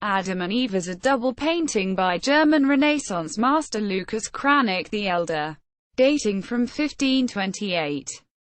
Adam and Eve is a double painting by German Renaissance master Lucas Cranach the Elder, dating from 1528.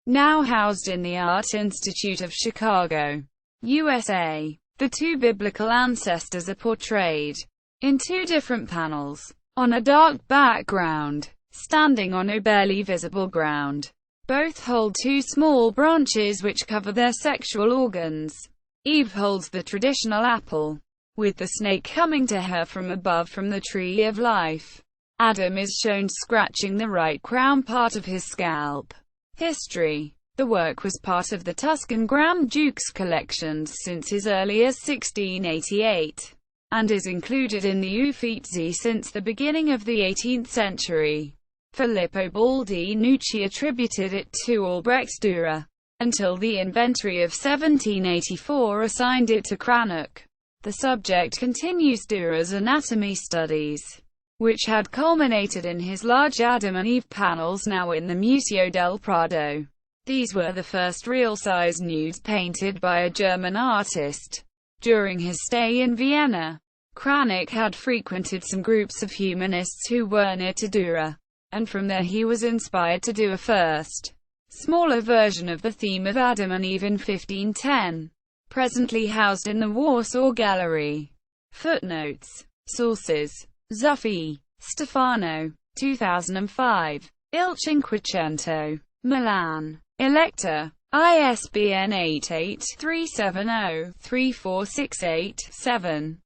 Now housed in the Art Institute of Chicago, USA. The two biblical ancestors are portrayed in two different panels, on a dark background, standing on a barely visible ground. Both hold two small branches which cover their sexual organs. Eve holds the traditional apple, with the snake coming to her from above from the tree of life. Adam is shown scratching the right crown part of his scalp. History. The work was part of the Tuscan Grand Duke's collections since as early as 1688, and is included in the Uffizi since the beginning of the 18th century. Filippo Baldinucci attributed it to Albrecht Dürer, until the inventory of 1784 assigned it to Cranach. The subject continues Dürer's anatomy studies, which had culminated in his large Adam and Eve panels now in the Museo del Prado. These were the first real-size nudes painted by a German artist. During his stay in Vienna, Cranach had frequented some groups of humanists who were near to Dürer, and from there he was inspired to do a first, smaller version of the theme of Adam and Eve in 1510. Presently housed in the Warsaw Gallery. Footnotes. Sources: Zuffi, Stefano, 2005. Il Cinquecento. Milan. Elector. ISBN 88-370-3468-7.